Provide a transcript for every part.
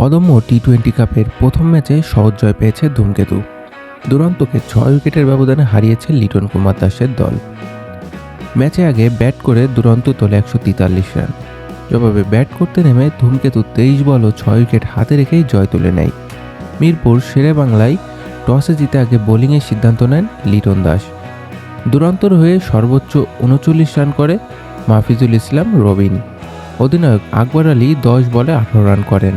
অদম্য টি-20 কাপের প্রথম ম্যাচে সহজ জয় পেয়েছে ধূমকেতু। দুরন্তকে 6 উইকেটের ব্যবধানে হারিয়েছে লিটন কুমার দাসের দল। ম্যাচে আগে ব্যাট করে দুরন্ত তোলে 143 রান। জবাবে ব্যাট করতে নেমে ধূমকেতু 23 বল ও 6 উইকেট হাতে রেখেই জয় তুলে নেয়। মিরপুর শেরেবাংলায় টসে জিতে আগে বোলিংয়ের সিদ্ধান্ত নেন লিটন দাস। দুরন্তর হয়ে সর্বোচ্চ 39 রান করে মাহফিজুল ইসলাম রবিন। অধিনায়ক আকবর আলী 10 বলে 18 রান করেন,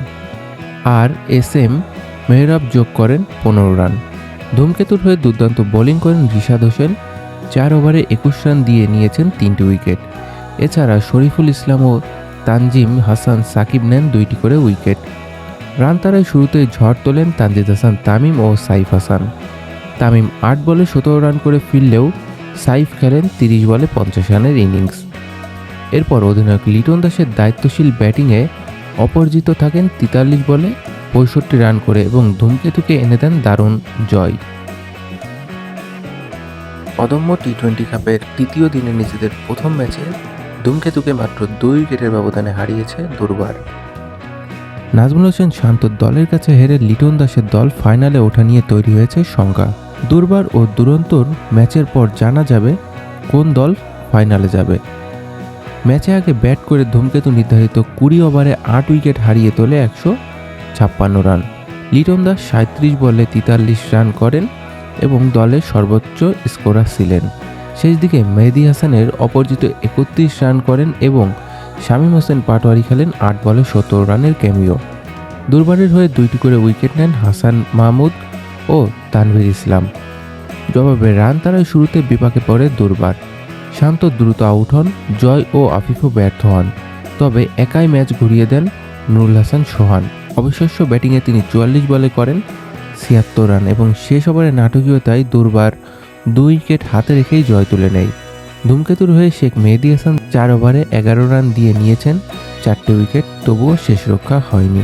আর এস.এম. মেহরাব যোগ করেন 15 রান। ধূমকেতুর হয়ে দুর্দান্ত বোলিং করেন রিশাদ হোসেন, 4 ওভারে 21 রান দিয়ে নিয়েছেন 3টি উইকেট। এছাড়া শরীফুল ইসলাম ও তানজিম হাসান সাকিব নেন 2টি করে উইকেট। রান তারায় শুরুতেই ঝড় তোলেন তানজিদ হাসান তামিম ও সাইফ হাসান। তামিম 8 বলে 17 রান করে ফিরলেও সাইফ খেলেন 30 বলে 50 রানের ইনিংস। এরপর অধিনায়ক লিটন দাসের দায়িত্বশীল ব্যাটিংয়ে অপরাজিত থাকেন 43 বলে 65 রান করে এবং ধূমকেতুকে এনে দেন দারুণ জয়। অদম্য টি-20 কাপের তৃতীয় দিনে নিজেদের প্রথম ম্যাচে ধূমকেতুকে মাত্র 2 উইকেটের ব্যবধানে হারিয়েছে দুর্বার। নাজমুল হোসেন শান্তর দলের কাছে হেরে লিটন দাসের দল ফাইনালে ওঠা নিয়ে তৈরি হয়েছে শঙ্কা। দুর্বার ও দুরন্তর ম্যাচের পর জানা যাবে কোন দল ফাইনালে যাবে। ম্যাচে আগে ব্যাট করে ধূমকেতু নির্ধারিত 20 ওভারে 8 উইকেট হারিয়ে তোলে 156 রান। লিটন দাস 37 বলে 43 রান করেন এবং দলের সর্বোচ্চ স্কোরার ছিলেন। শেষ দিকে মেহেদী হাসানের অপরাজিত 31 রান করেন এবং শামীম হোসেন পাটোয়ারি খেলেন 8 বলে 17 রানের ক্যামিও। দুর্বারের হয়ে 2টি করে উইকেট নেন হাসান মাহমুদ ও তানভীর ইসলাম। জবাবে রান তারায় শুরুতে বিপাকে পড়ে দুর্বার। শান্ত দ্রুত আউট হন, জয় ও আফিফও ব্যর্থ হন, তবে একাই ম্যাচ ঘুরিয়ে দেন নুরুল হাসান সোহান। অবিশ্বাস্য ব্যাটিংয়ে তিনি 44 বলে করেন 76 রান এবং শেষ ওভারে নাটকীয়তায় দুর্বার 2 উইকেট হাতে রেখেই জয় তুলে নেয়। ধূমকেতুর হয়ে শেখ মেহেদী হাসান 4 ওভারে 11 রান দিয়ে নিয়েছেন 4টে উইকেট, তবুও শেষ রক্ষা হয়নি।